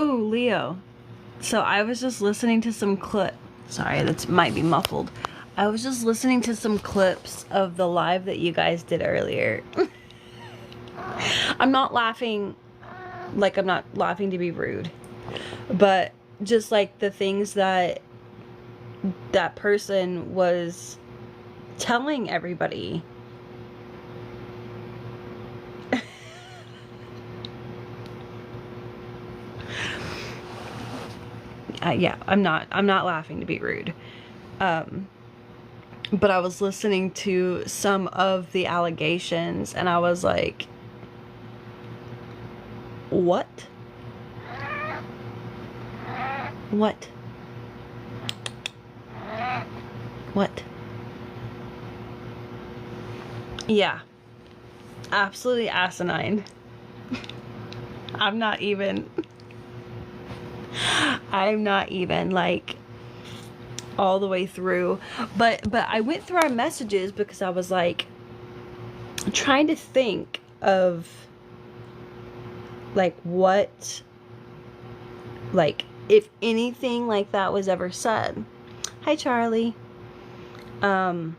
Oh, Leo. So I was just listening to some clip. Sorry, that might be muffled. I was just listening to some clips of the live that you guys did earlier. I'm not laughing, like I'm not laughing to be rude, but just like the things that that person was telling everybody. Yeah, I'm not laughing to be rude. But I was listening to some of the allegations and I was like, what? What? What? Yeah. Absolutely asinine. I'm not even like all the way through, but I went through our messages because I was like trying to think of like what, like if anything like that was ever said. Hi, Charlie. And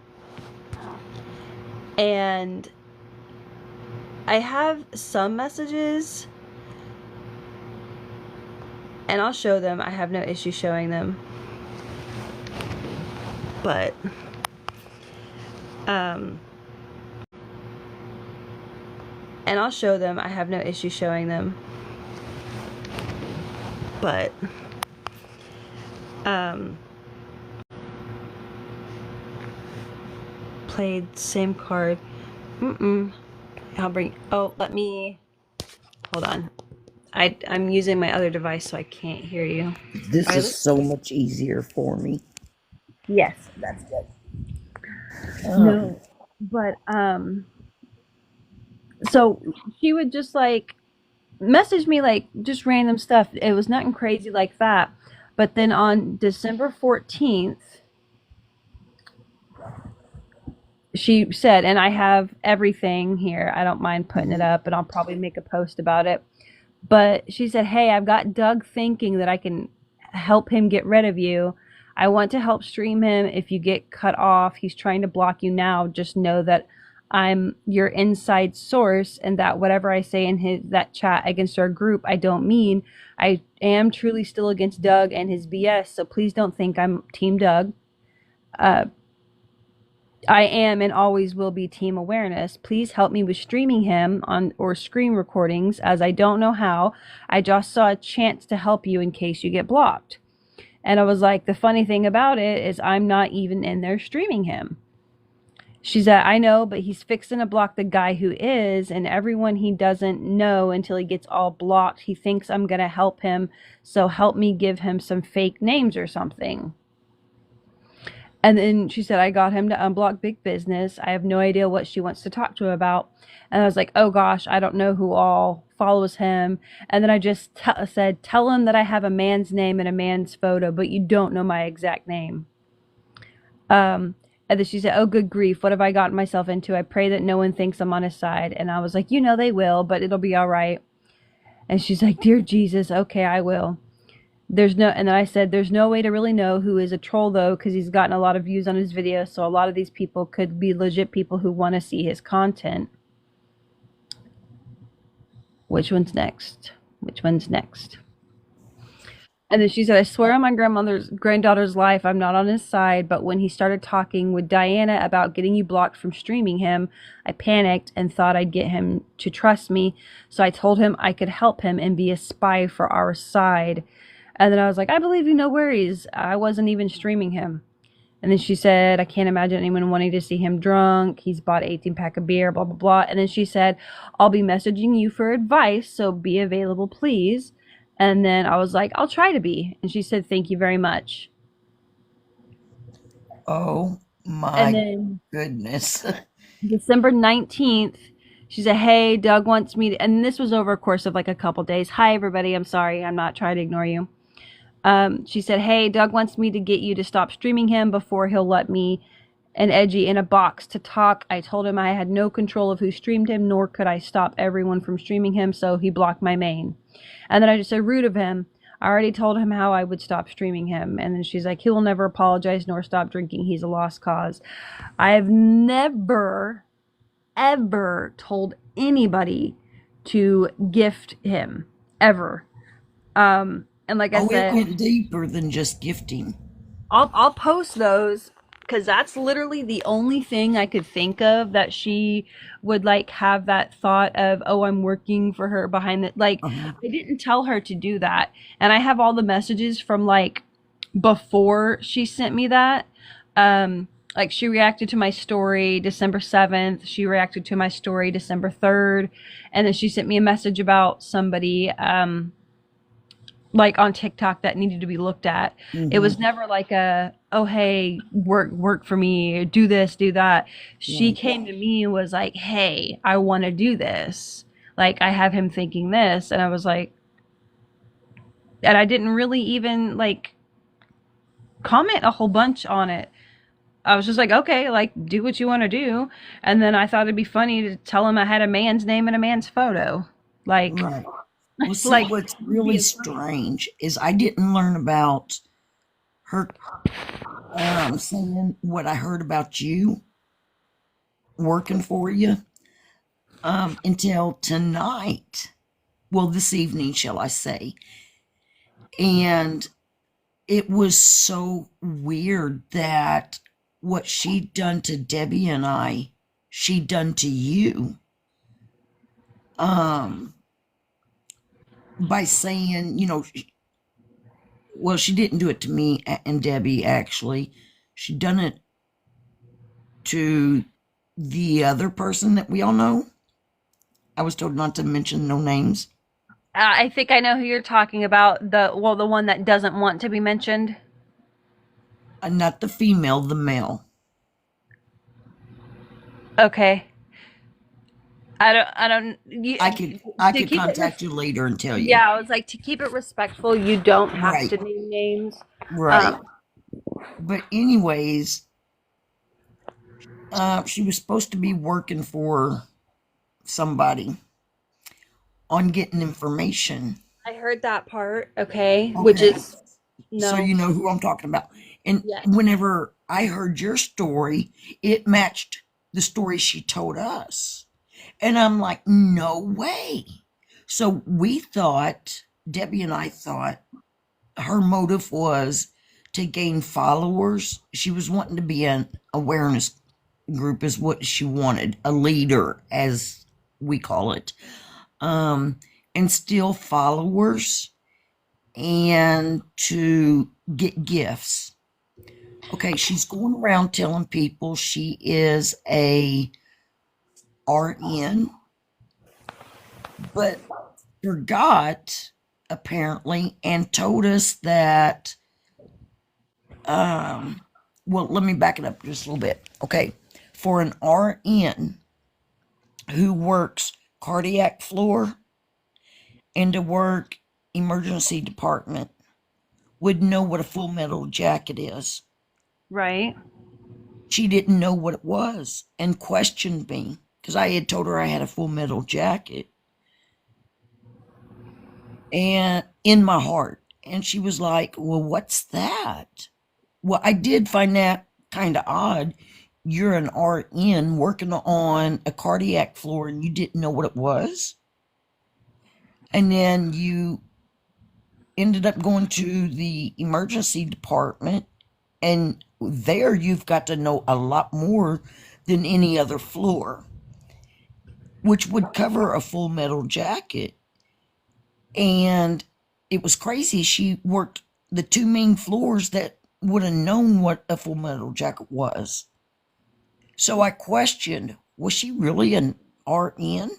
I have some messages and I'll show them. I have no issue showing them. But and I'll show them. I have no issue showing them. But played same card. I'll bring, oh, let me, hold on. I'm using my other device so I can't hear you. This is so much easier for me. Yes, that's good. No, but so she would just like message me like just random stuff. It was nothing crazy like that. But then on December 14th, she said, and I have everything here. I don't mind putting it up and I'll probably make a post about it. But she said, hey, I've got Doug thinking that I can help him get rid of you. I want to help stream him. If you get cut off, he's trying to block you now. Just know that I'm your inside source and that whatever I say in that chat against our group, I don't mean. I am truly still against Doug and his BS. So please don't think I'm Team Doug. I am and always will be Team Awareness. Please help me with streaming him on or screen recordings as I don't know how. I just saw a chance to help you in case you get blocked. And I was like, the funny thing about it is I'm not even in there streaming him. She said, I know, but he's fixing to block the guy who is, and everyone he doesn't know until he gets all blocked. He thinks I'm going to help him, so help me give him some fake names or something. And then she said, I got him to unblock big business. I have no idea what she wants to talk to him about. And I was like, oh gosh, I don't know who all follows him. And then I just said, tell him that I have a man's name and a man's photo, but you don't know my exact name. And then she said, oh, good grief, what have I gotten myself into? I pray that no one thinks I'm on his side. And I was like, you know, they will, but it'll be all right. And she's like, dear Jesus, okay, I will. And then I said, there's no way to really know who is a troll though, because he's gotten a lot of views on his videos. So a lot of these people could be legit people who want to see his content. Which one's next? Which one's next? And then she said, I swear on my granddaughter's life, I'm not on his side. But when he started talking with Diana about getting you blocked from streaming him, I panicked and thought I'd get him to trust me. So I told him I could help him and be a spy for our side. And then I was like, I believe you, no worries. I wasn't even streaming him. And then she said, I can't imagine anyone wanting to see him drunk. He's bought 18-pack of beer, blah, blah, blah. And then she said, I'll be messaging you for advice, so be available, please. And then I was like, I'll try to be. And she said, thank you very much. Oh, my goodness. December 19th, she said, hey, Doug wants me to, and this was over a course of like a couple days. Hi, everybody. I'm sorry. I'm not trying to ignore you. She said, hey, Doug wants me to get you to stop streaming him before he'll let me and Edgy in a box to talk. I told him I had no control of who streamed him, nor could I stop everyone from streaming him, so he blocked my main. And then I just said, rude of him. I already told him how I would stop streaming him. And then she's like, he will never apologize nor stop drinking. He's a lost cause. I have never, ever told anybody to gift him, ever. And like I it said, went deeper than just gifting. I'll post those because that's literally the only thing I could think of that she would like have that thought of, oh, I'm working for her behind the like. Uh-huh. I didn't tell her to do that, and I have all the messages from like before she sent me that. Like she reacted to my story December 7th. She reacted to my story December 3rd, and then she sent me a message about somebody like on TikTok that needed to be looked at. It was never like a, oh hey, work for me, do this, do that. She came to me and was like, hey, I want to do this. Like I have him thinking this, and I was like, and I didn't really even like comment a whole bunch on it. I was just like, okay, like do what you want to do. And then I thought it'd be funny to tell him I had a man's name and a man's photo. Like, right. Well, see, like what's really strange is I didn't learn about her saying what I heard about you working for you until tonight. Well, this evening, shall I say. And it was so weird that what she'd done to Debbie and I, she'd done to you. By saying, well, she didn't do it to me and Debbie, actually. She done it to the other person that we all know. I was told not to mention no names. I think I know who you're talking about. The one that doesn't want to be mentioned. Not the female, the male. Okay. I could contact you later and tell you. Yeah, I was like, to keep it respectful, you don't have to name names. Right. But anyways, she was supposed to be working for somebody on getting information. I heard that part. Okay. Which is no. So you know who I'm talking about. And whenever I heard your story, it matched the story she told us. And I'm like, no way. So we thought, Debbie and I thought, her motive was to gain followers. She was wanting to be an awareness group is what she wanted, a leader, as we call it, and steal followers and to get gifts. Okay, she's going around telling people she is a RN, but forgot apparently and told us that well, let me back it up just a little bit. Okay, for an RN who works cardiac floor and to work emergency department would know what a full metal jacket is. Right. She didn't know what it was and questioned me because I had told her I had a full metal jacket and in my heart. And she was like, well, what's that? Well, I did find that kind of odd. You're an RN working on a cardiac floor and you didn't know what it was. And then you ended up going to the emergency department, and there you've got to know a lot more than any other floor, which would cover a full metal jacket. And it was crazy. She worked the two main floors that would have known what a full metal jacket was. So I questioned, was she really an RN?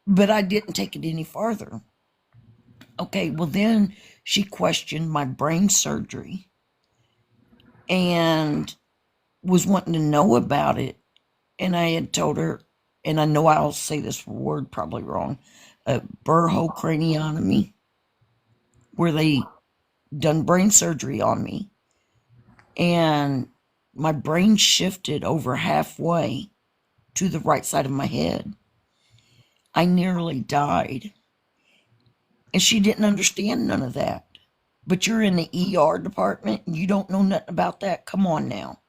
But I didn't take it any farther. Okay, well then she questioned my brain surgery and was wanting to know about it. And I had told her, and I know I'll say this word probably wrong, burr hole craniotomy, where they done brain surgery on me. And my brain shifted over halfway to the right side of my head. I nearly died. And she didn't understand none of that. But you're in the ER department and you don't know nothing about that? Come on now.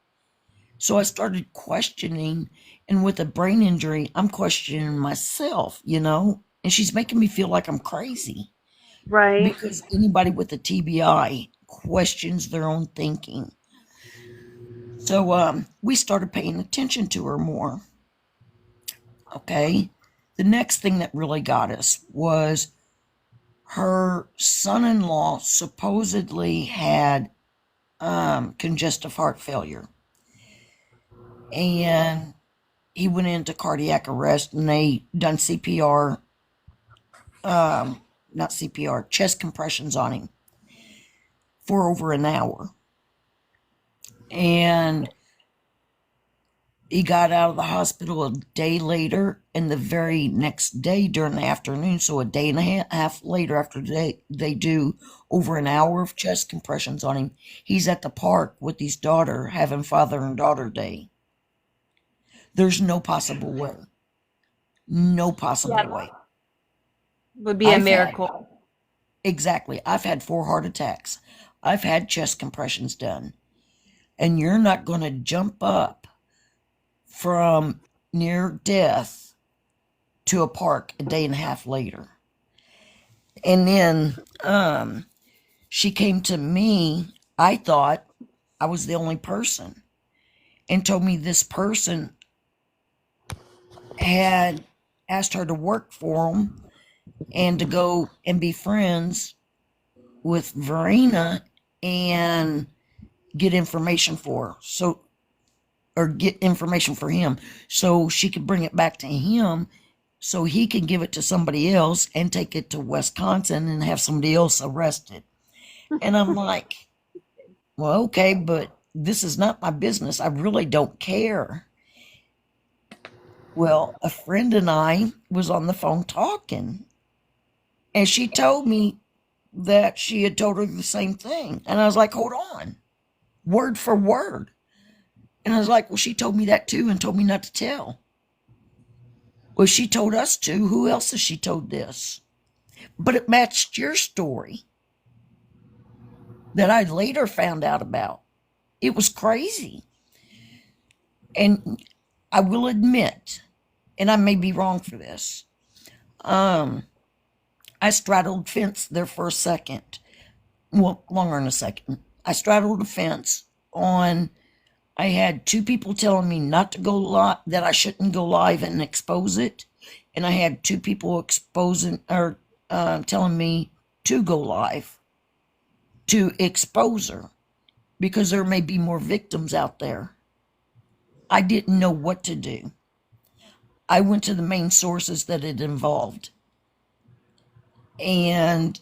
So I started questioning, and with a brain injury, I'm questioning myself, and she's making me feel like I'm crazy Right. because anybody with a TBI questions their own thinking. So we started paying attention to her more. Okay. The next thing that really got us was her son in law supposedly had congestive heart failure. And he went into cardiac arrest and they done CPR, not CPR, chest compressions on him for over an hour. And he got out of the hospital a day later, and the very next day during the afternoon, so a day and a half later after they do over an hour of chest compressions on him, he's at the park with his daughter having father and daughter day. There's no possible way. No possible way. Would be a I've had, miracle. exactly, I've had 4 heart attacks. I've had chest compressions done. And you're not going to jump up from near death to a park a day and a half later. And then she came to me. I thought I was the only person, and told me this person had asked her to work for them and to go and be friends with Verena and get information for her. Or get information for him so she could bring it back to him so he could give it to somebody else and take it to Wisconsin and have somebody else arrested. And I'm like, well, okay, but this is not my business. I really don't care. Well, a friend and I was on the phone talking, and she told me that she had told her the same thing. And I was like, hold on, word for word. And I was like, well, she told me that too and told me not to tell. Well, she told us to. Who else has she told this? But it matched your story that I later found out about. It was crazy. And I will admit, and I may be wrong for this, I straddled fence there for a second. Well, longer than a second. I straddled a fence on... I had 2 people telling me not to go live, that I shouldn't go live and expose it. And I had 2 people exposing or telling me to go live to expose her because there may be more victims out there. I didn't know what to do. I went to the main sources that it involved. And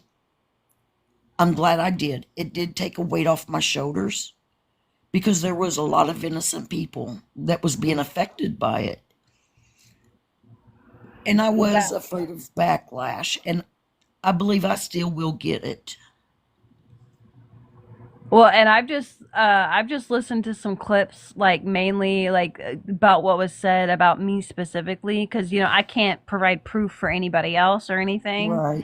I'm glad I did. It did take a weight off my shoulders, because there was a lot of innocent people that was being affected by it. And I was afraid of backlash, and I believe I still will get it. Well, and I've just listened to some clips, like mainly like about what was said about me specifically, because I can't provide proof for anybody else or anything. Right.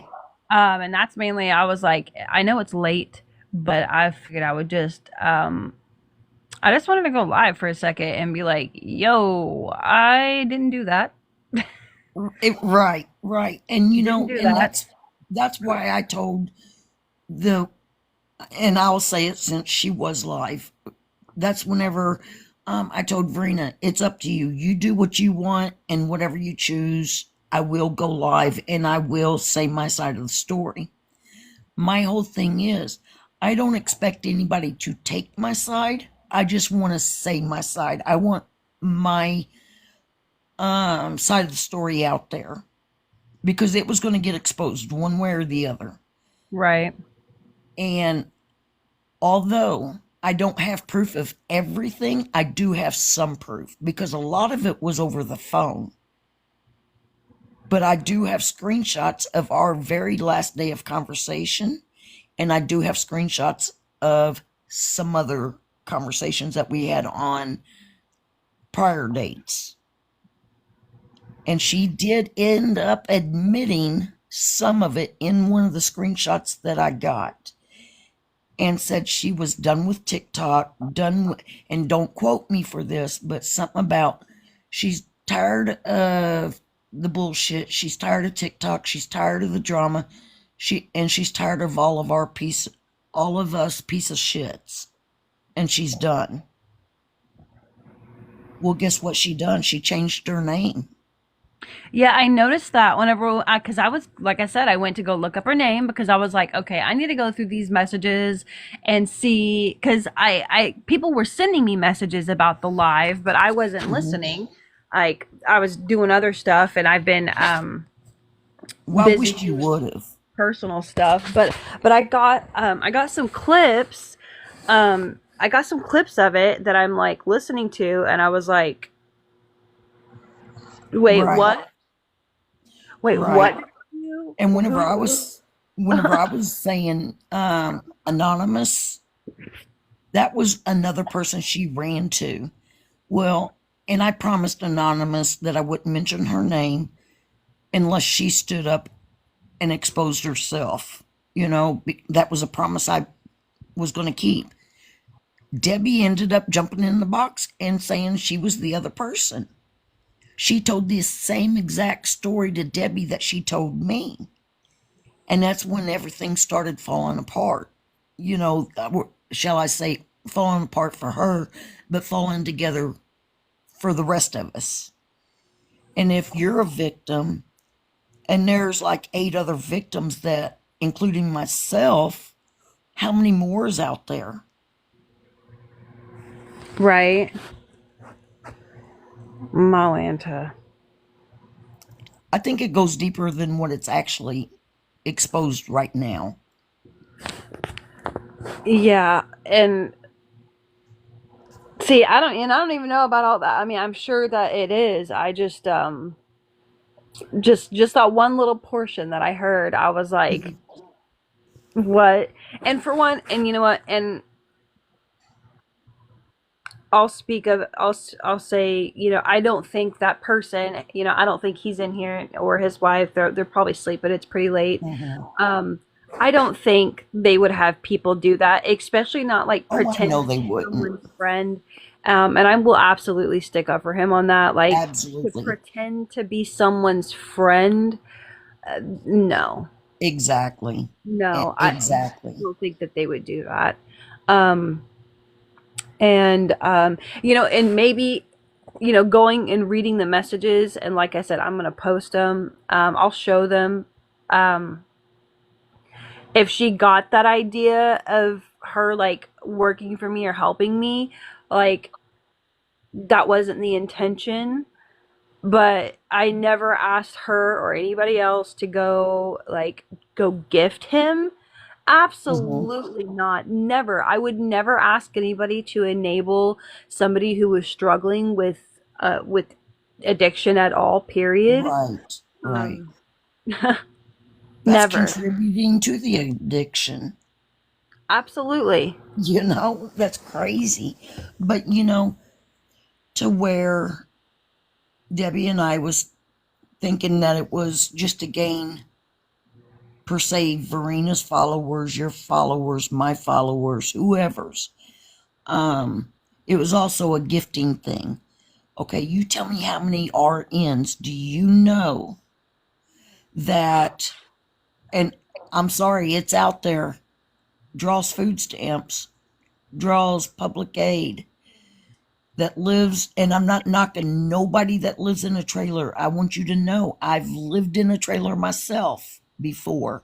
And that's mainly, I was like, I know it's late, but I figured I would just I just wanted to go live for a second and be like, yo, I didn't do that. Right, right. And Didn't do and that. that's why I told the and I'll say it since she was live. That's whenever I told Verena, it's up to you. You do what you want, and whatever you choose, I will go live and I will say my side of the story. My whole thing is, I don't expect anybody to take my side. I just want to say my side. I want my side of the story out there, because it was going to get exposed one way or the other. Right. And although I don't have proof of everything, I do have some proof, because a lot of it was over the phone. But I do have screenshots of our very last day of conversation, and I do have screenshots of some other conversations that we had on prior dates. And she did end up admitting some of it in one of the screenshots that I got, and said she was done with TikTok, done with, and don't quote me for this, but something about she's tired of the bullshit. She's tired of TikTok. She's tired of the drama. She's tired of all of us piece of shits. And she's done. Well, guess what she done? She changed her name. Yeah, I noticed that whenever, because I was, like I said, I went to go look up her name because I was like, okay, I need to go through these messages and see, because people were sending me messages about the live, but I wasn't Mm-hmm. listening. Like I was doing other stuff, and I've been Well, I busy wished you doing would have. personal stuff. But I got some clips. I got some clips of it that I'm like listening to, and I was like, wait, Right, what? Wait, right. what? And Who? whenever I was saying anonymous, that was another person she ran to. Well, and I promised anonymous that I wouldn't mention her name unless she stood up and exposed herself. That was a promise I was going to keep. Debbie ended up jumping in the box and saying she was the other person. She told the same exact story to Debbie that she told me. And that's when everything started falling apart. Shall I say, falling apart for her, but falling together for the rest of us. And if you're a victim, and there's like 8 other victims that, including myself, how many more is out there? Right. Malanta. I think it goes deeper than what it's actually exposed right now. Yeah, and see, I don't even know about all that. I mean, I'm sure that it is. I just that one little portion that I heard, I was like, what? And for one, and you know what? And I'll speak of I'll say, I don't think that person, I don't think he's in here or his wife. They're probably sleeping. It's pretty late. Mm-hmm. Um, I don't think they would have people do that, especially not like Oh, I pretend know to they be wouldn't. someone's friend. And I will absolutely stick up for him on that. Like to Absolutely. pretend to be someone's friend, no, Exactly. no, I Exactly. don't think that they would do that. Um, and maybe going and reading the messages, and like I said, I'm gonna post them. I'll show them. Um, if she got that idea of her like working for me or helping me, like that wasn't the intention. But I never asked her or anybody else to go gift him. Mm-hmm. Absolutely not. Never. I would never ask anybody to enable somebody who was struggling with addiction at all, period. Right. Right. Um That's Never. contributing to the addiction. Absolutely. That's crazy. But to where Debbie and I was thinking that it was just to gain, per se, Verena's followers, your followers, my followers, whoever's. It was also a gifting thing. Okay, you tell me how many RNs do you know that, and I'm sorry, it's out there, draws food stamps, draws public aid, that lives, and I'm not knocking nobody that lives in a trailer. I want you to know I've lived in a trailer myself before,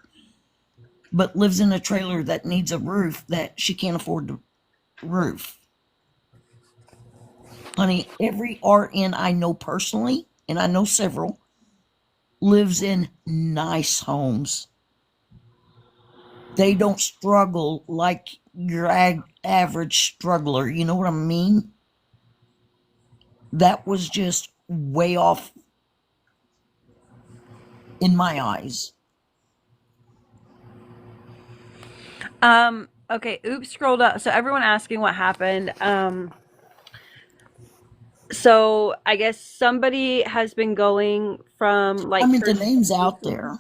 but lives in a trailer that needs a roof that she can't afford to roof. Honey, every RN I know personally, and I know several, lives in nice homes. They don't struggle like your average struggler. You know what I mean? That was just way off in my eyes. Okay, oops, scrolled up. So everyone asking what happened. So I guess somebody has been going from I like mean, the her name's out situation. there.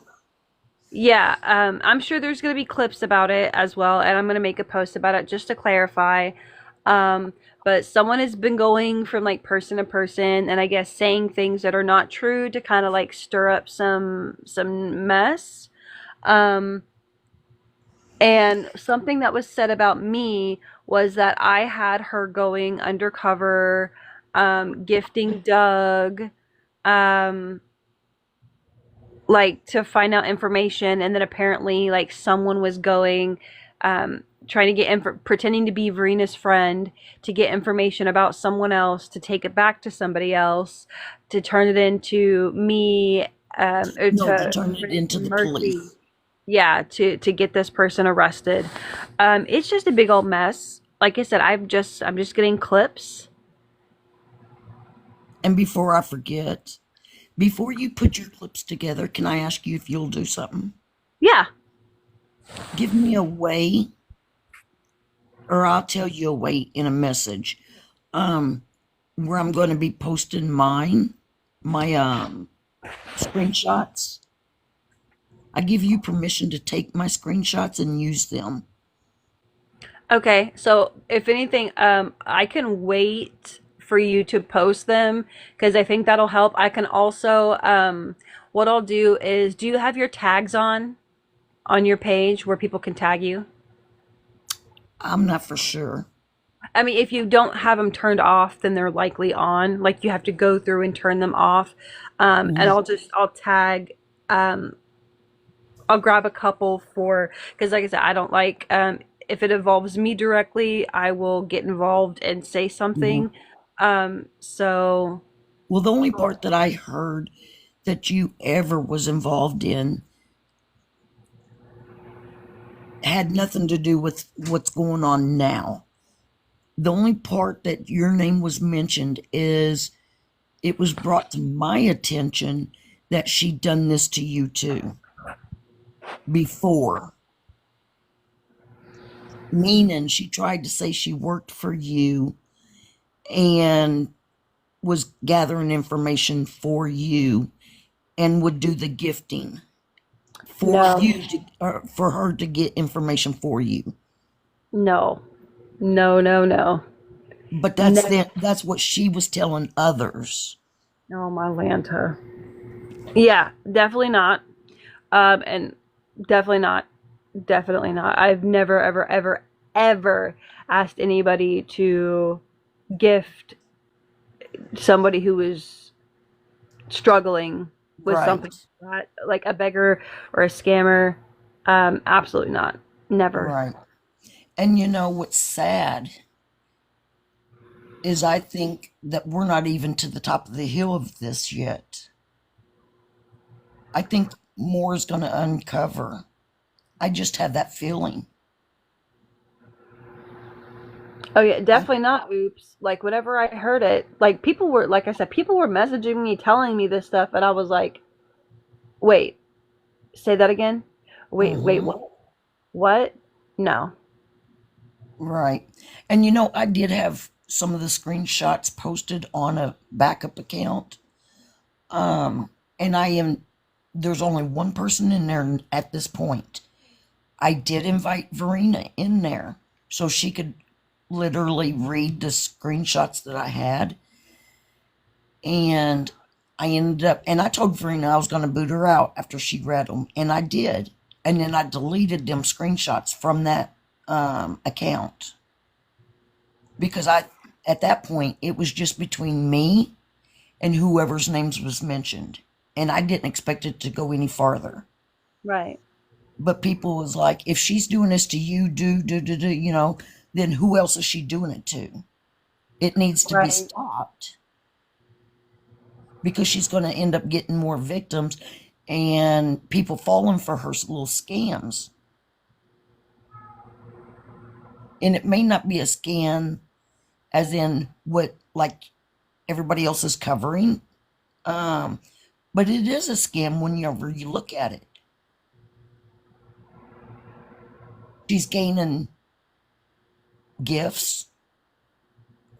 Yeah, I'm sure there's going to be clips about it as well, and I'm going to make a post about it just to clarify. Um, but someone has been going from like person to person, and I guess saying things that are not true to kind of like stir up some mess. Um, and something that was said about me was that I had her going undercover, gifting Doug, um, like to find out information, and then apparently like someone was going, trying to get pretending to be Verena's friend to get information about someone else to take it back to somebody else to turn it into me, or No, to to turn turn it it into into the Mercy. police. Yeah, to get this person arrested. It's just a big old mess. Like I said, I'm just getting clips. And before I forget, before you put your clips together, can I ask you if you'll do something? Yeah. Give me a way, or I'll tell you a way in a message, um, where I'm going to be posting my screenshots. I give you permission to take my screenshots and use them. Okay, so if anything, I can wait for you to post them because I think that'll help. I can also, what I'll do is, do you have your tags on your page where people can tag you? I'm not for sure. I mean, if you don't have them turned off, then they're likely on. Like you have to go through and turn them off. And Mhm. I'll tag, um, I'll grab a couple for, because like I said, I don't like, if it involves me directly, I will get involved and say Mhm. something. So Well, the only part that I heard that you ever was involved in had nothing to do with what's going on now. The only part that your name was mentioned is it was brought to my attention that she'd done this to you too before. Meaning she tried to say she worked for you and was gathering information for you and would do the gifting for no, you to, or for her to get information for you. no, no, no, no, But never. that's what she was telling others. Oh my Lanta. Yeah, definitely not. And definitely not. Definitely not. I've never, ever, ever, ever asked anybody to gift somebody who was struggling with something Right. like that, like a beggar or a scammer. Absolutely not. Never. Right. And you know what's sad is I think that we're not even to the top of the hill of this yet. I think more is going to uncover. I just have that feeling. Oh yeah, I, definitely not. Oops. Like whenever I heard it, like people were, like I said, people were messaging me, telling me this stuff, and I was like, wait, say that again. Wait, mhm, what? What? No. right. And you know, I did have some of the screenshots posted on a backup account. Um, and there's only one person in there at this point. I did invite Verena in there so she could literally read the screenshots that I had. And I ended up, and I told Verena I was going to boot her out after she read them, and I did. And then I deleted them screenshots from that account because at that point, it was just between me and whoever's names was mentioned. And I didn't expect it to go any farther. Right. But people was like, if she's doing this to you, then who else is she doing it to? It needs to be Right. stopped because she's going to end up getting more victims and people falling for her little scams. And it may not be a scam as in what like everybody else is covering, um, but it is a scam whenever you look at it. She's gaining gifts.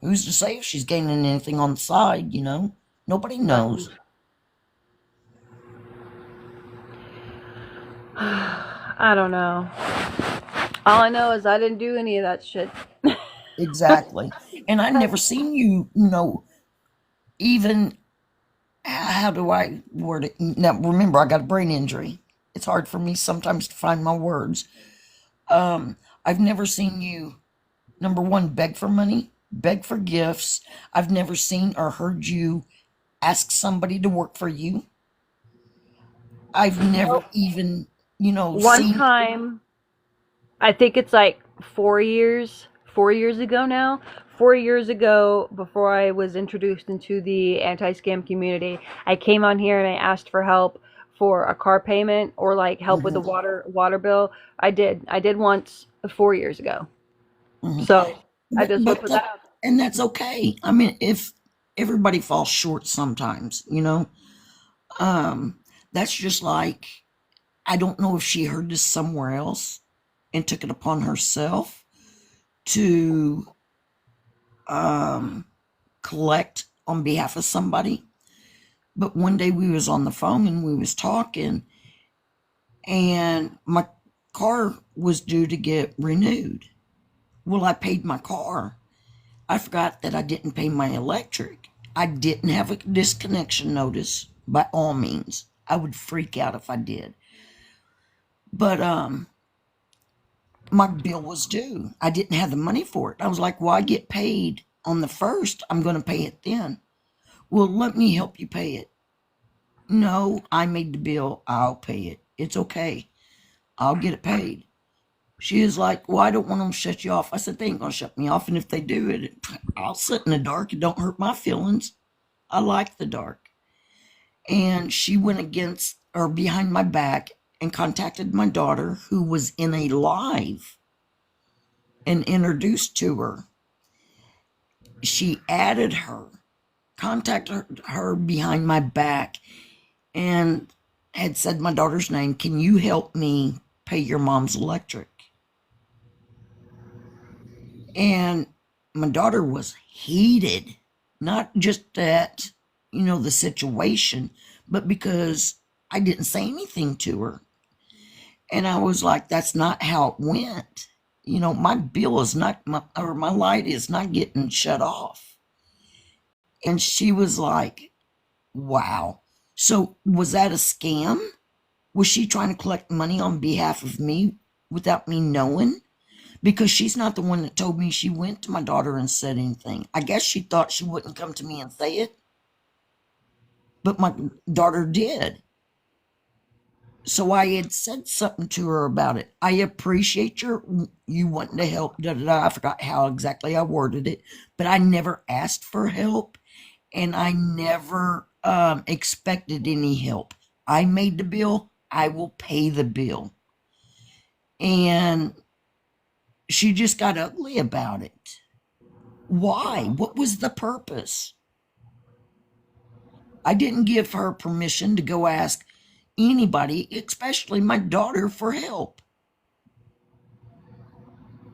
Who's to say if she's gaining anything on the side, you know? Nobody Right. knows. I don't know. All I know is I didn't do any of that shit. Exactly. And I never seen you, you know, even how do I word it? Now, remember, I got a brain injury. It's hard for me sometimes to find my words. I've never seen you, number one, beg for money, beg for gifts. I've never seen or heard you ask somebody to work for you. I've never even, you know, One seen. time, I think it's like 4 years ago now. 4 years ago, before I was introduced into the anti-scam community, I came on here and I asked for help for a car payment or like help with the Mhm, water bill. I did once 4 years ago. mhm. So I But just want to but put that that out. and that's okay. I mean, if everybody falls short sometimes, you know, um, that's just like I don't know if she heard this somewhere else and took it upon herself to um, collect on behalf of somebody. But one day we was on the phone and we was talking, and my car was due to get renewed. Well, I paid my car. I forgot that I didn't pay my electric. I didn't have a disconnection notice by all means. I would freak out if I did. But my bill was due. I didn't have the money for it. I was like, well, I get paid on the first. I'm going to pay it then. Well, let me help you pay it. No, I made the bill. I'll pay it. It's okay. I'll get it paid. She is like, well, I don't want them to shut you off. I said, they ain't going to shut me off. And if they do it, I'll sit in the dark. It don't hurt my feelings. I like the dark. And she went against or behind my back and contacted my daughter, who was in a live, and introduced to her. She added her, contacted her behind my back, and had said my daughter's name. Can you help me pay your mom's electric? And my daughter was heated, not just at, you know, the situation, but because I didn't say anything to her. And I was like, that's not how it went. You know, my bill is not, or my light is not getting shut off. And she was like, wow. So was that a scam? Was she trying to collect money on behalf of me without me knowing? Because she's not the one that told me she went to my daughter and said anything. I guess she thought she wouldn't come to me and say it, but my daughter did. So I had said something to her about it. I appreciate you wanting to help. Da, da, da. I forgot how exactly I worded it, but I never asked for help, and I never expected any help. I made the bill. I will pay the bill, and she just got ugly about it. Why? What was the purpose? I didn't give her permission to go ask anybody, especially my daughter, for help.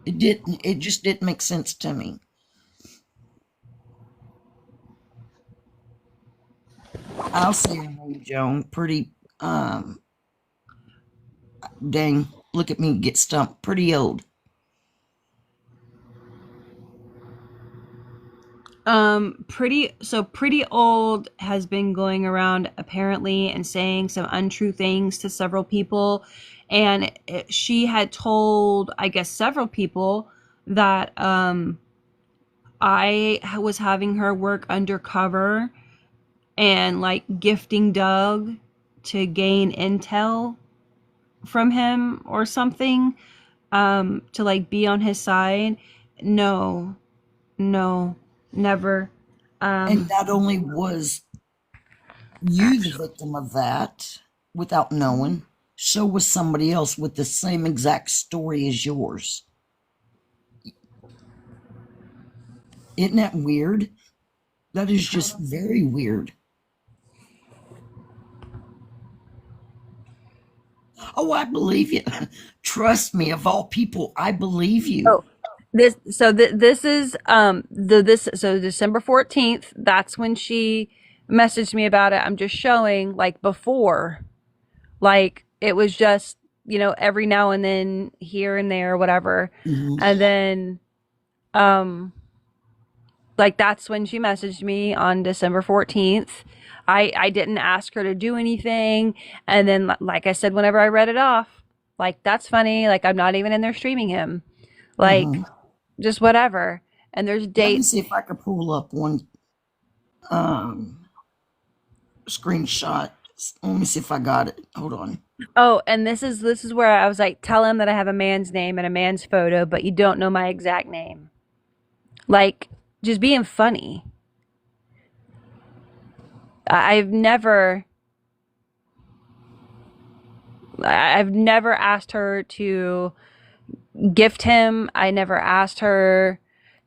It just didn't make sense to me. I'll say her name, Joan. Pretty dang, look at me get stumped. Pretty old. Pretty old has been going around apparently and saying some untrue things to several people, and she had told, I guess, several people that I was having her work undercover and like gifting Doug to gain intel from him or something, to like be on his side. No, no, never. And Um, not only was you the victim of that without knowing, so was somebody else with the same exact story as yours. Isn't that weird? That is just very weird. Oh, I believe you. Trust me, of all people, I believe you. Oh, this is this so December 14th, that's when she messaged me about it. I'm just showing like before. Like it was just every now and then here and there, whatever. Mhm. And then, um, like that's when she messaged me on December 14th. I didn't ask her to do anything. And then, like I said, whenever I read it off, like, that's funny. Like, I'm not even in there streaming him. Like, Mhm. just whatever. And there's Let me dates. see if I can pull up one um, screenshot. Let me see if I got it. Hold on. Oh, and this is where I was like, tell him that I have a man's name and a man's photo, but you don't know my exact name. Like, just being funny. I've never I've never asked her to gift him. I never asked her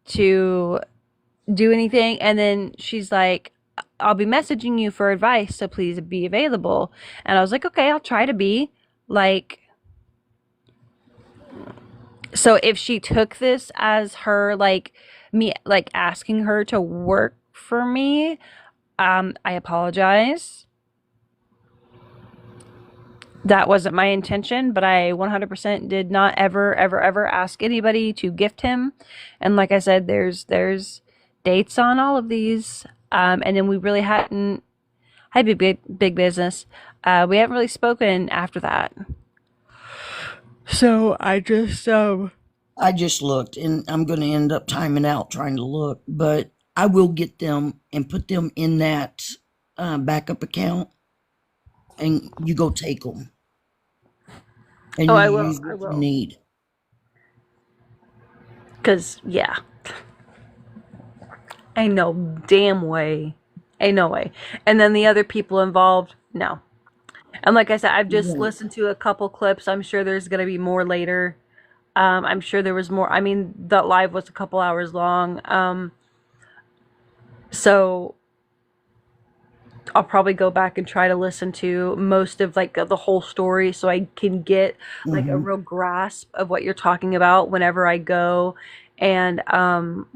to do anything. And then she's like, I'll be messaging you for advice, so please be available. And I was like, okay, I'll try to be. Like, so if she took this as her, like, me, like, asking her to work for me, I apologize. That wasn't my intention, but I 100% did not ever, ever, ever ask anybody to gift him. And like I said, there's dates on all of these. And then we really hadn't had big business. We haven't really spoken after that. So I just I just looked, and I'm going to end up timing out trying to look, but I will get them and put them in that backup account, and you go take them, and Oh, you I will. use I what you will. need. Cause yeah, ain't no damn way. Ain't no way. And then the other people involved, no. And like I said, I've just Right. listened to a couple clips. I'm sure there's gonna be more later. I'm sure there was more. I mean, that live was a couple hours long. So I'll probably go back and try to listen to most of like the whole story so I can get like a Mm-hmm. real grasp of what you're talking about whenever I go and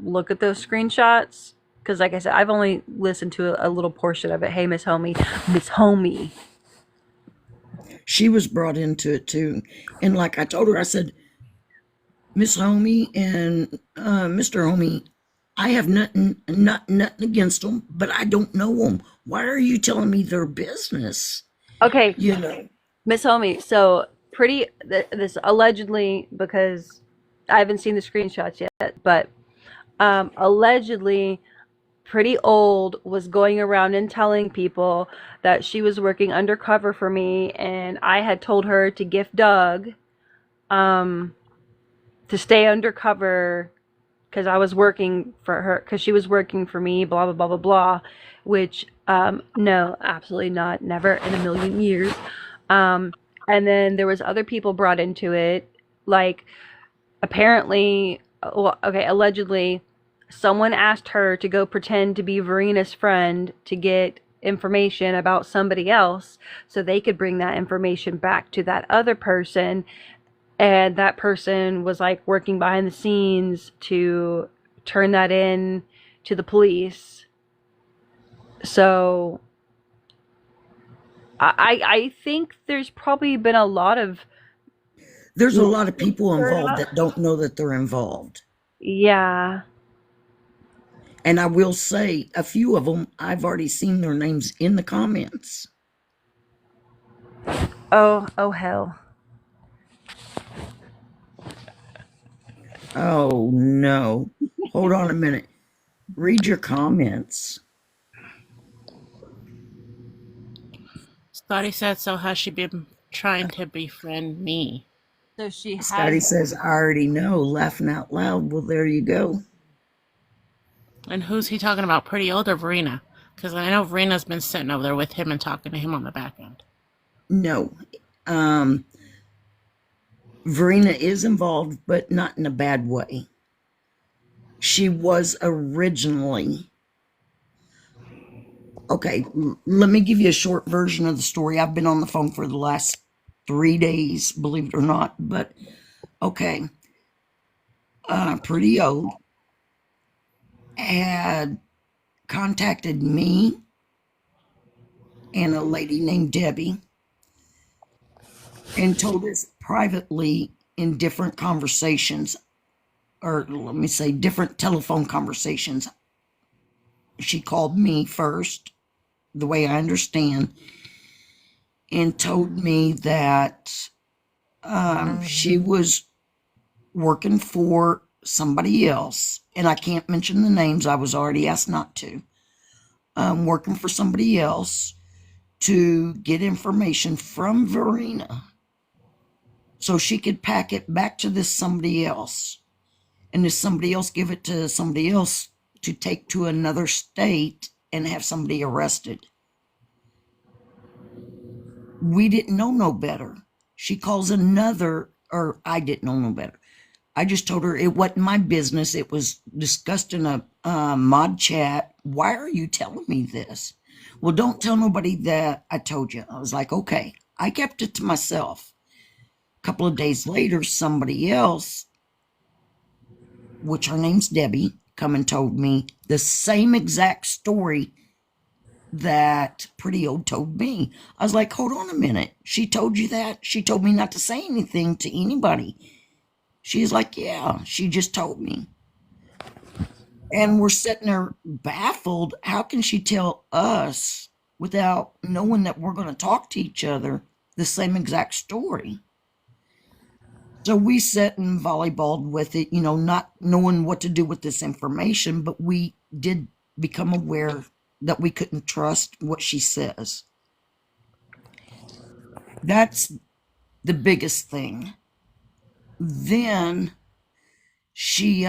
look at those screenshots. Because like I said, I've only listened to a little portion of it. Hey, Miss Homie. She was brought into it too, and like I told her, I said, Miss Homie and Mr. Homie, I have nothing against them, but I don't know them. Why are you telling me their business? Okay, You know. Miss Homie. So pretty this allegedly, because I haven't seen the screenshots yet, but allegedly Pretty Old was going around and telling people that she was working undercover for me, and I had told her to gift Doug, um, to stay undercover because I was working for her, because she was working for me, blah, blah, blah, blah, blah, which, no, absolutely not, never in a million years. Um, and then there was other people brought into it, like, apparently, well, okay, allegedly, someone asked her to go pretend to be Verena's friend to get information about somebody else so they could bring that information back to that other person. And that person was like working behind the scenes to turn that in to the police. So I think there's probably been a lot of, There's a lot of people involved that don't know that they're involved. yeah. And I will say, a few of them, I've already seen their names in the comments. Oh hell. Oh, no. Hold on a minute. Read your comments. Scotty said, so has she been trying to befriend me? So she Scotty has. says, I already know, laughing out loud. Well, there you go. And who's he talking about, Pretty Old or Verena? Because I know Verena's been sitting over there with him and talking to him on the back end. No. Um, Verena is involved, but not in a bad way. She was originally. Okay, let me give you a short version of the story. I've been on the phone for the last 3 days, believe it or not. But okay, Pretty Old had contacted me and a lady named Debbie and told us privately in different conversations, or let me say different telephone conversations. She called me first, the way I understand, and told me that she was working for somebody else, and I can't mention the names. I was already asked not to. Working for somebody else to get information from Verena so she could pack it back to this somebody else. And this somebody else give it to somebody else to take to another state and have somebody arrested. We didn't know no better. She calls another, or I didn't know no better. I just told her it wasn't my business. It was discussed in a mod chat. Why are you telling me this? Well, don't tell nobody that I told you. I was like, okay. I kept it to myself. A couple of days later, somebody else, which her name's Debbie, come and told me the same exact story that Pretty Old told me. I was like, hold on a minute. She told you that? She told me not to say anything to anybody. She's like, yeah, she just told me. And we're sitting there baffled. How can she tell us without knowing that we're going to talk to each other the same exact story? So we sat and volleyballed with it, not knowing what to do with this information, but we did become aware that we couldn't trust what she says. That's the biggest thing. Then she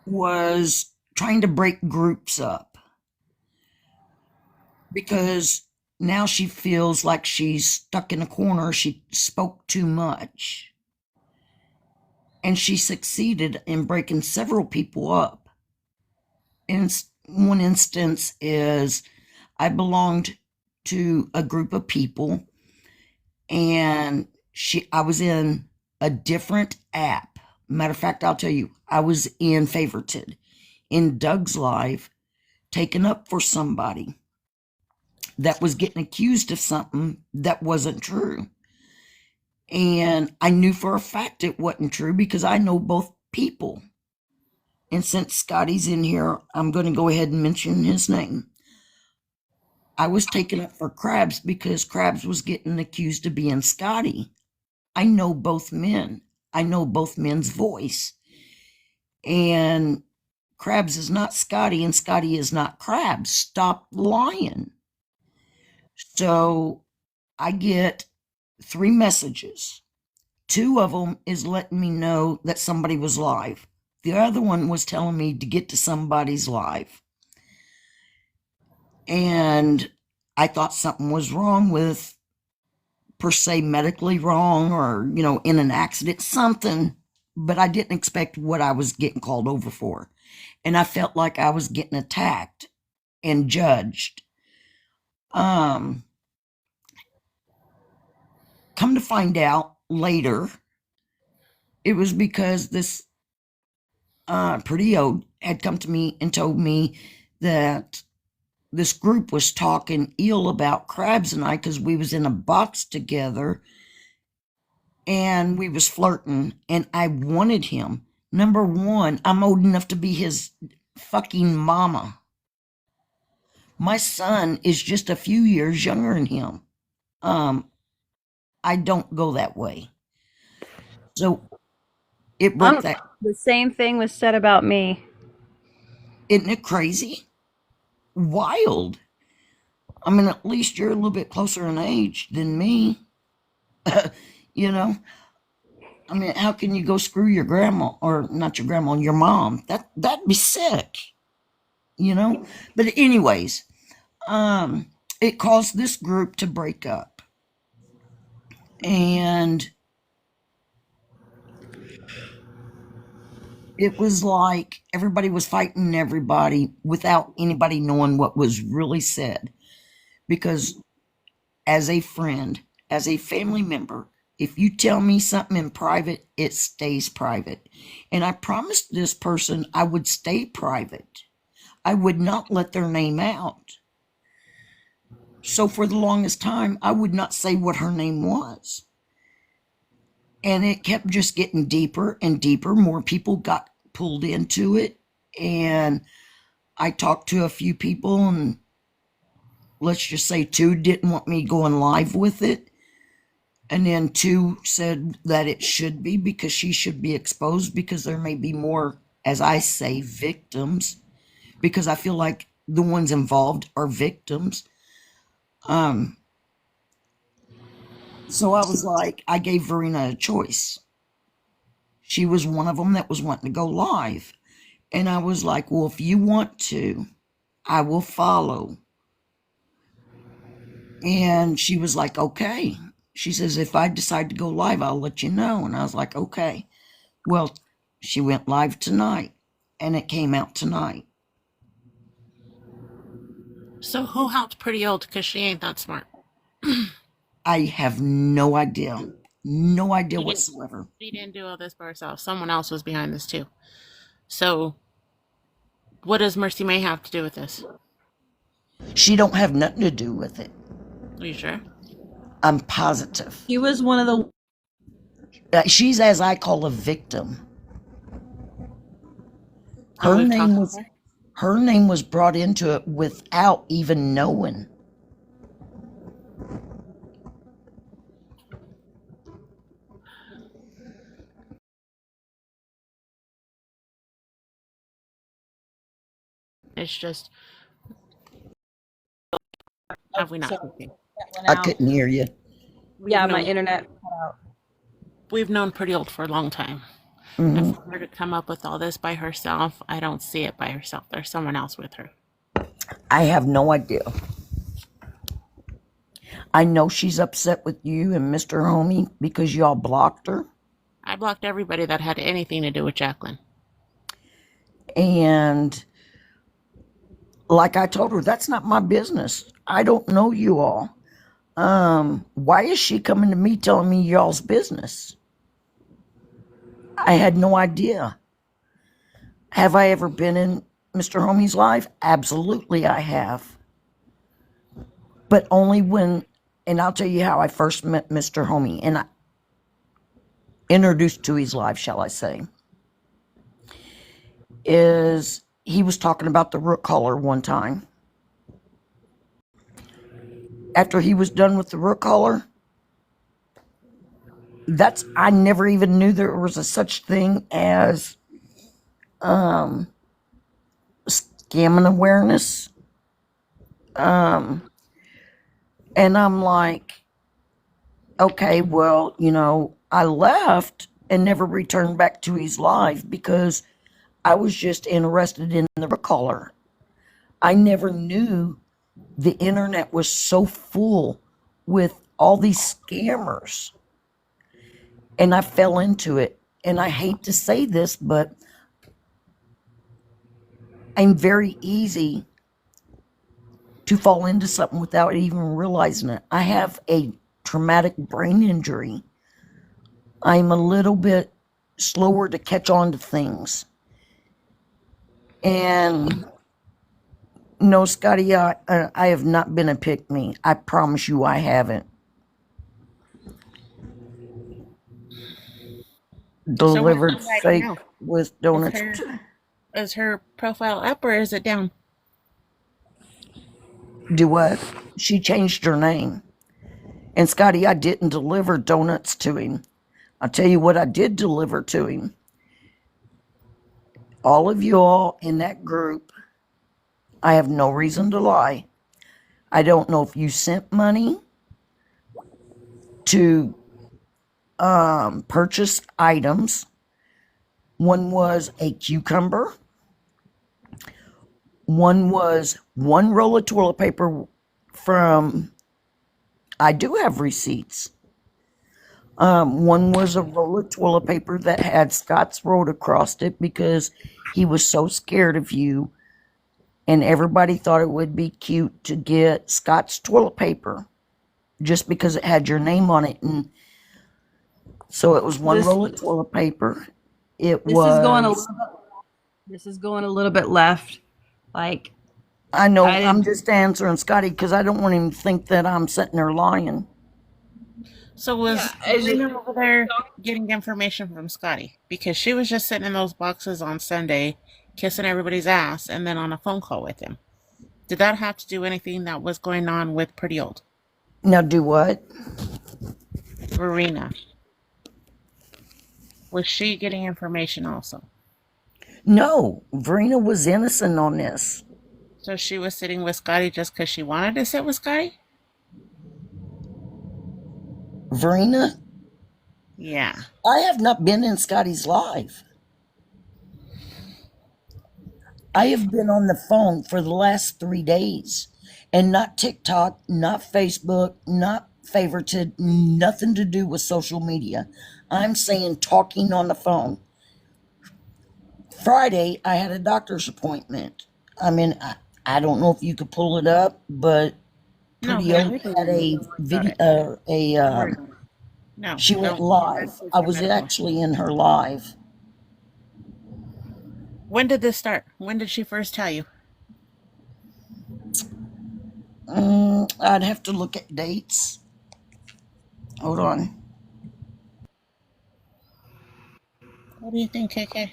was trying to break groups up because now she feels like she's stuck in a corner. She spoke too much. And she succeeded in breaking several people up. And one instance is I belonged to a group of people, and I was in a different app. Matter of fact, I'll tell you, I was in Favorited, in Doug's life, taken up for somebody that was getting accused of something that wasn't true. And I knew for a fact it wasn't true because I know both people. And since Scotty's in here, I'm going to go ahead and mention his name. I was taken up for Krabs because Krabs was getting accused of being Scotty. I know both men. I know both men's voice. And Krabs is not Scotty, and Scotty is not Krabs. Stop lying. So I get 3 messages. 2 of them is letting me know that somebody was live. The other one was telling me to get to somebody's live. And I thought something was wrong with, per se, medically wrong or, in an accident, something. But I didn't expect what I was getting called over for. And I felt like I was getting attacked and judged. Come to find out later, it was because this Pretty Old had come to me and told me that this group was talking ill about Krabs and I because we was in a box together and we was flirting, and I wanted him. Number one, I'm old enough to be his fucking mama. My son is just a few years younger than him. I don't go that way. So it broke that. The same thing was said about me. Isn't it crazy? Wild. I mean, at least you're a little bit closer in age than me. I mean, how can you go screw your grandma, or not your grandma, your mom? That'd be sick. But anyways, it caused this group to break up. And it was like everybody was fighting everybody without anybody knowing what was really said. Because as a friend, as a family member, if you tell me something in private, it stays private. And I promised this person I would stay private. I would not let their name out. So for the longest time, I would not say what her name was. And it kept just getting deeper and deeper. More people got pulled into it. And I talked to a few people, and let's just say 2 didn't want me going live with it. And then 2 said that it should be, because she should be exposed, because there may be more, as I say, victims, because I feel like the ones involved are victims. So I was like, I gave Verena a choice. She was one of them that was wanting to go live. And I was like, well, if you want to, I will follow. And she was like, okay. She says, if I decide to go live, I'll let you know. And I was like, okay. Well, she went live tonight, and it came out tonight. So who helped Pretty Old? Because she ain't that smart. I have no idea. No idea She didn't, whatsoever. she didn't do all this by herself. Someone else was behind this too. So what does Mercy May have to do with this? She don't have nothing to do with it. Are you sure? I'm positive. She was one of the. She's, as I call, a victim. Oh, Her we've name talked was about her? her name was brought into it without even knowing. It's just, have we not So spoken? that went I out. couldn't hear you. Yeah, We've my known, internet cut out. we've known Pretty Old for a long time. Hmm. And for her to come up with all this by herself, I don't see it by herself. There's someone else with her. I have no idea. I know she's upset with you and Mr. Homie because y'all blocked her. I blocked everybody that had anything to do with Jacqueline. And like I told her, that's not my business. I don't know you all. Why is she coming to me telling me y'all's business? I had no idea. Have I ever been in Mr. Homie's life? Absolutely, I have. But only when, and I'll tell you how I first met Mr. Homie, and I introduced to his life, shall I say, is he was talking about the root collar one time. After he was done with the root collar, I never even knew there was a such thing as scamming awareness. And I'm like, okay, well, I left and never returned back to his live because I was just interested in the caller. I never knew the internet was so full with all these scammers. And I fell into it. And I hate to say this, but I'm very easy to fall into something without even realizing it. I have a traumatic brain injury. I'm a little bit slower to catch on to things. And no, Scotty, I have not been a pick-me. I promise you I haven't. Delivered fake now? with donuts. Is her profile up or is it down? Do what? She changed her name. And Scotty, I didn't deliver donuts to him. I'll tell you what I did deliver to him. All of you all in that group, I have no reason to lie. I don't know if you sent money to purchase items. One was a cucumber. One was one roll of toilet paper from, I do have receipts. One was a roll of toilet paper that had Scott's Road across it because he was so scared of you. And everybody thought it would be cute to get Scott's toilet paper just because it had your name on it. And so it was one roll of toilet paper. This is going a little bit left. Like, I know I I'm didn't. just answering Scotty because I don't want him to think that I'm sitting there lying. So Yeah, was is it? Rena over there getting information from Scotty? Because she was just sitting in those boxes on Sunday, kissing everybody's ass, and then on a phone call with him. Did that have to do anything that was going on with Pretty Old? Now, do what? Verena. Was she getting information also? No, Verena was innocent on this. So she was sitting with Scotty just because she wanted to sit with Scotty? Verena, Yeah. I have not been in Scotty's life. I have been on the phone for the last 3 days, and not TikTok, not Facebook, not favorited, nothing to do with social media. I'm saying talking on the phone. Friday, I had a doctor's appointment. I mean, I don't know if you could pull it up, but No, Pretty here, Oak you do. had a Don't worry about video, it. Don't worry about it. No, she went don't. live. That's I your was medical. actually in her live. When did this start? When did she first tell you? I'd have to look at dates. Hold on. What do you think, KK?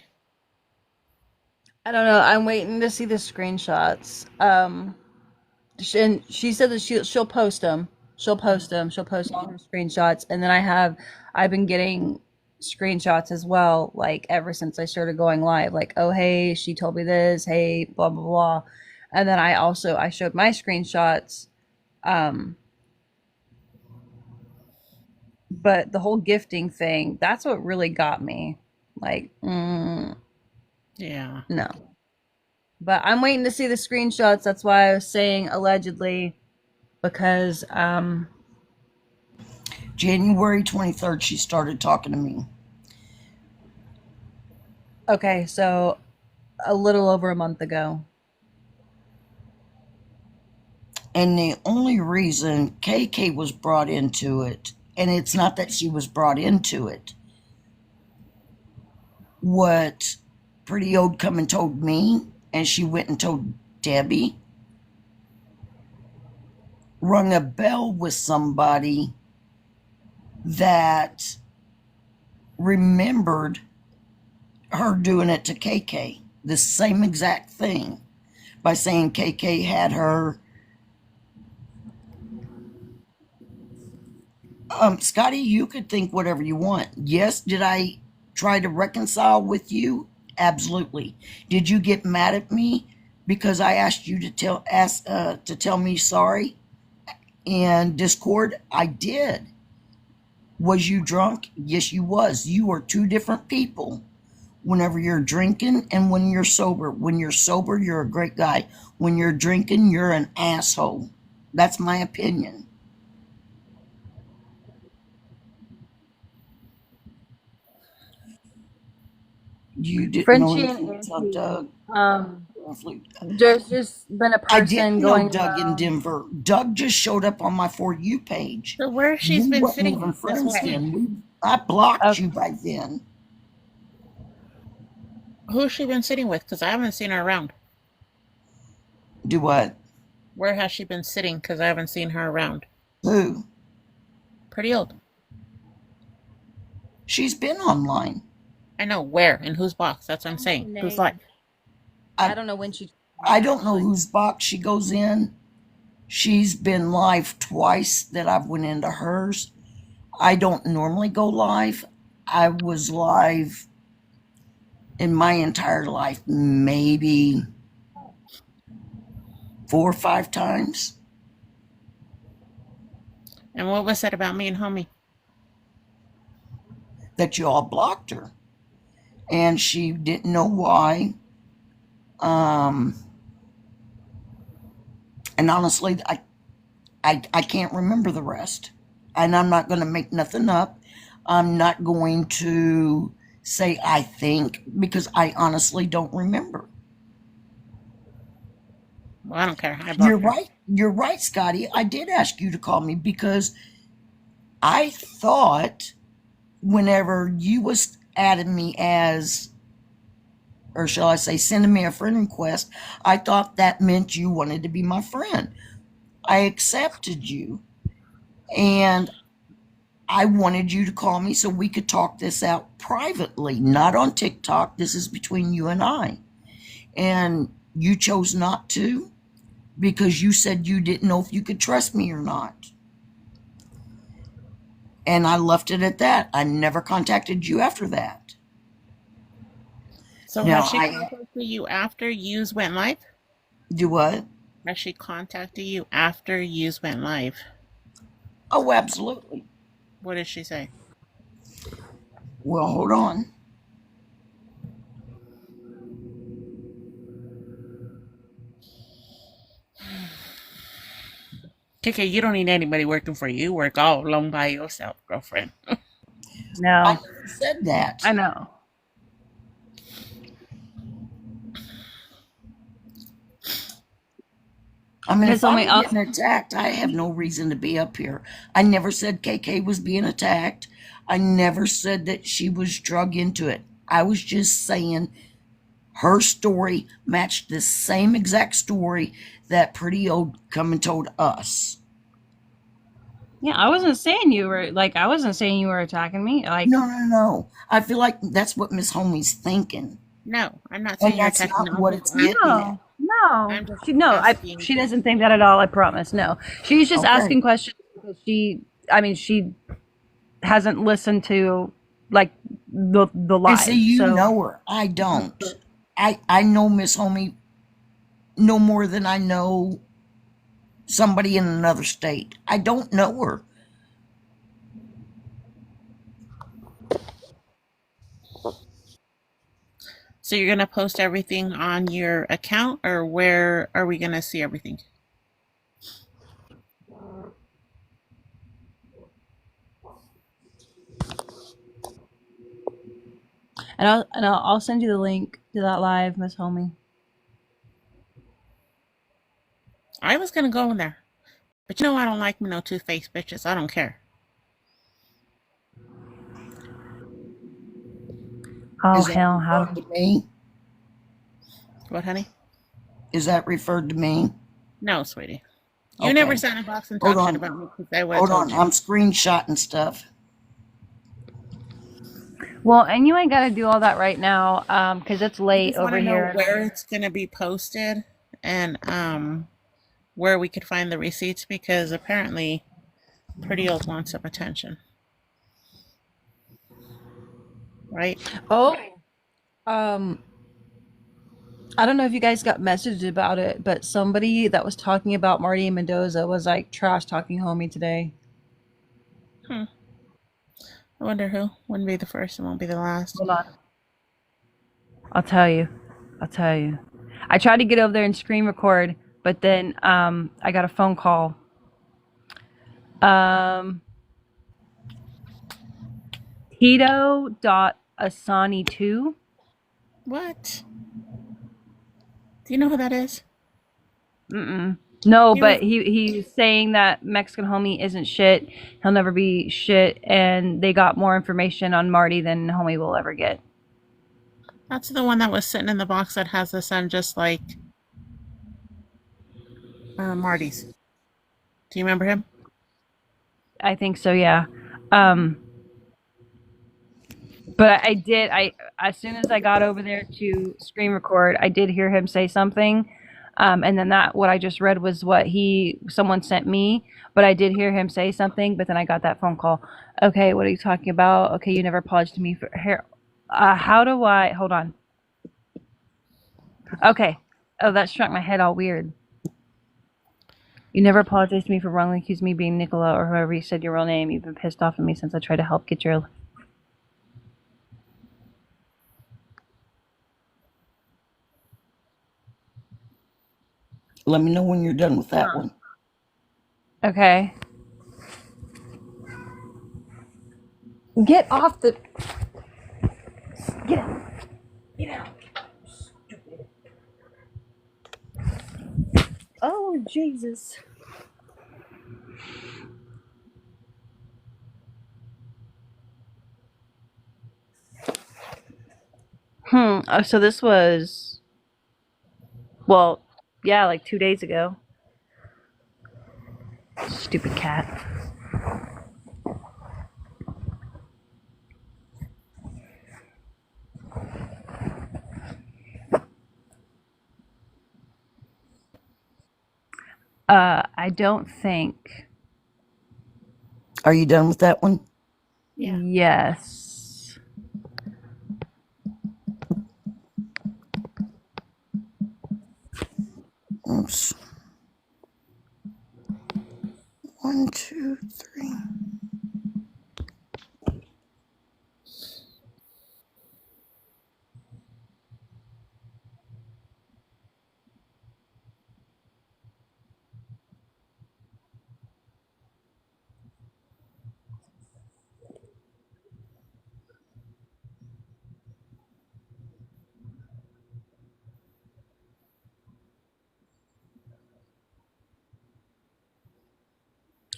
I don't know. I'm waiting to see the screenshots. And she said that she'll post them. She'll post them. She'll post all her screenshots, and then I've been getting screenshots as well, like ever since I started going live. Like, oh hey, she told me this. Hey, blah blah blah. And then I showed my screenshots. Um, but the whole gifting thing, that's what really got me. Like, Yeah. no. But I'm waiting to see the screenshots. That's why I was saying allegedly, because January 23rd, she started talking to me. okay, so a little over a month ago. And the only reason KK was brought into it, and it's not that she was brought into it, what Pretty Old come and told me, and she went and told Debbie, rung a bell with somebody that remembered her doing it to KK. The same exact thing by saying KK had her. Scotty, you could think whatever you want. Yes, did I try to reconcile with you? Absolutely. Did you get mad at me because I asked you to tell me sorry in Discord? I did. Was you drunk? Yes, you was. You are two different people. Whenever you're drinking and when you're sober. When you're sober, you're a great guy. When you're drinking, you're an asshole. That's my opinion. You didn't know Frenchie and anything until Auntie, Doug. there's just been a I didn't person know going Doug in around. Denver. Doug just showed up on my For You page. So where she's We been wasn't sitting even this whole friends time? then. I blocked Okay. you by then. Who's she been sitting with? Because I haven't seen her around. Do what? Where has she been sitting? Because I haven't seen her around. Who? Pretty Old. She's been online. I know where in whose box. That's what I'm saying. Who's like? I don't know when she. I don't know whose box she goes in. She's been live twice that I've went into hers. I don't normally go live. I was live in my entire life maybe 4 or 5 times. And what was said about me and homie? That you all blocked her. And she didn't know why. And honestly, I can't remember the rest. And I'm not going to make nothing up. I'm not going to say I think because I honestly don't remember. Well, I don't care. I You're blocked her. right. You're right, Scotty. I did ask you to call me because I thought whenever you was adding me as or shall I say, sending me a friend request, I thought that meant you wanted to be my friend. I accepted you, and I wanted you to call me so we could talk this out privately, not on TikTok. This is between you and I. And you chose not to because you said you didn't know if you could trust me or not. And I left it at that. I never contacted you after that. So Now, has she contacted you after yous went live? Do what? Has she contacted you after yous went live? Oh, absolutely. What did she say? Well, hold on. Kika, you don't need anybody working for you. You work all alone by yourself, girlfriend. I No, never said that. I know. I mean, Miss if I'm Homie, I'll, getting attacked, I have no reason to be up here. I never said KK was being attacked. I never said that she was drug into it. I was just saying her story matched the same exact story that Pretty Old come and told us. yeah, I wasn't saying you were like, I wasn't saying you were attacking me. Like, No. I feel like that's what Miss Homie's thinking. No, I'm not saying And you're that's attacking. not I'm what just it's getting at. no, no. I'm just She no, asking. she doesn't think that at all. I promise. No, she's just Okay. asking questions because she hasn't listened to like the And live. see, you So know her. I don't. I know Miss Homie no more than I know somebody in another state. I don't know her. So you're gonna post everything on your account, or where are we gonna see everything? and I'll send you the link to that live, Miss Homie. I was gonna go in there, but you know I don't like no two-faced bitches. I don't care. Oh Is that hell, referred how? to me? What, honey? Is that referred to me? No, sweetie. You never Okay. sat in a box and Hold talk shit on. about me because I would have Hold told on. you. I'm screenshotting stuff. Well, and you ain't got to do all that right now, because it's I late just want over to know here. where it's gonna be posted and where we could find the receipts because apparently Pretty Old wants some attention, right? Oh, um, I don't know if you guys got messaged about it, but somebody that was talking about Marty Mendoza was like trash talking homie today. Hmm. I wonder who. Wouldn't be the first and won't be the last. Hold on. I'll tell you. I'll tell you. I tried to get over there and screen record, but then I got a phone call. Um Tito.asani2. What? Do you know who that is? Mm-mm. No, He was. but he's saying that Mexican homie isn't shit. He'll never be shit, and they got more information on Marty than homie will ever get. That's the one that was sitting in the box that has the son just like Marty's. Do you remember him? I think so, yeah. Um, but I did. I as soon as I got over there to screen record, I did hear him say something, and then that what I just read was what someone sent me. But I did hear him say something. But then I got that phone call. Okay, what are you talking about? Okay, you never apologized to me for here. How do I? Hold on. Okay. Oh, that struck my head all weird. You never apologized to me for wrongly accusing me being Nicola or whoever you said your real name. You've been pissed off at me since I tried to help get your. Let me know when you're done with that one. Okay. Get off the. Get out. Get out. Stupid. Oh, Jesus. So this was, well, yeah, like 2 days ago. Stupid cat. I don't think. Are you done with that one? Yeah. Yes. Oops. 1, 2, 3.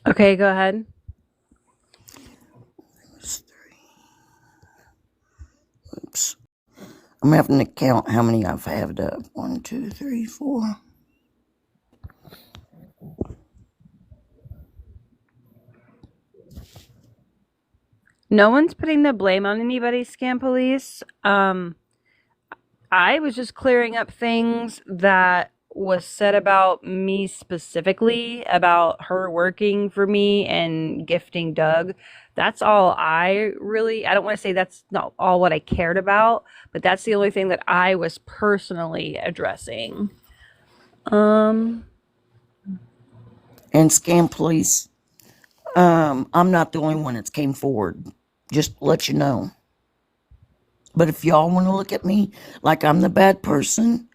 Okay, go ahead. Oops. I'm having to count how many I've had up. 1, 2, 3, 4. No one's putting the blame on anybody, Scam Police. I was just clearing up things that was said about me specifically, about her working for me and gifting Doug. That's all I don't want to say that's not all what I cared about, but that's the only thing that I was personally addressing. And Scam Police, I'm not the only one that's came forward. Just to let you know. But if y'all want to look at me like I'm the bad person,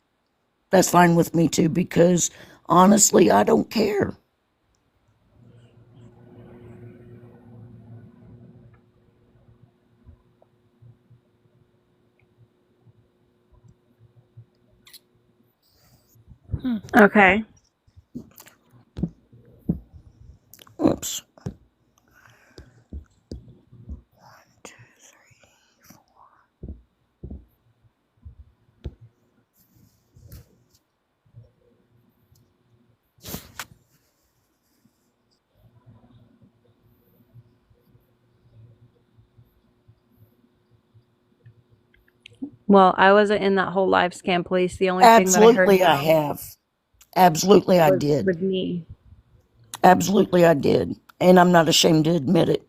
that's fine with me too, because honestly, I don't care. Okay. Oops. 1, 2, 3. Well, I wasn't in that whole live Scam Police. The only thing that I heard Absolutely, I have. Absolutely, I was did. with me. Absolutely, I did. And I'm not ashamed to admit it.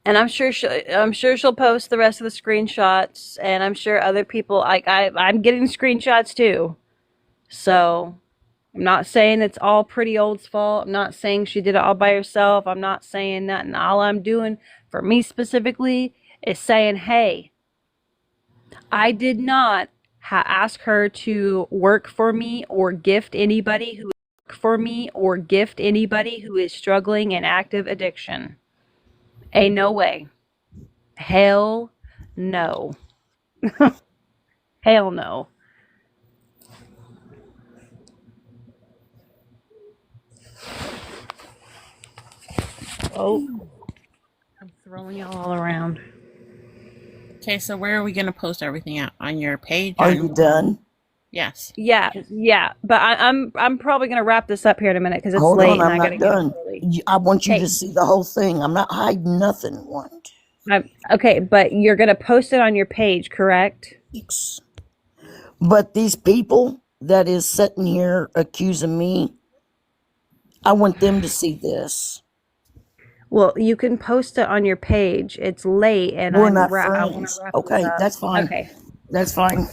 And I'm sure she'll post the rest of the screenshots, and I'm sure other people I'm getting screenshots too. So I'm not saying it's all Pretty Old's fault. I'm not saying she did it all by herself. I'm not saying that. And all I'm doing for me specifically is saying, hey, I did not ask her to work for me or gift anybody who is struggling in active addiction. No way. Hell no. Hell no. Oh, I'm throwing y'all all around. Okay, so where are we going to post everything at? On your page? Are you done? Yes. Yeah, yeah. But I'm probably gonna wrap this up here in a minute because it's Hold late on, and I'm I gotta not get up done. early. I want you Hey, to see the whole thing. I'm not hiding nothing. 1, 2, okay, but you're gonna post it on your page, correct? 6. But these people that is sitting here accusing me, I want them to see this. Well, you can post it on your page. It's late and We're I not want to friends. wrap this Okay, up. that's fine. Okay. That's fine.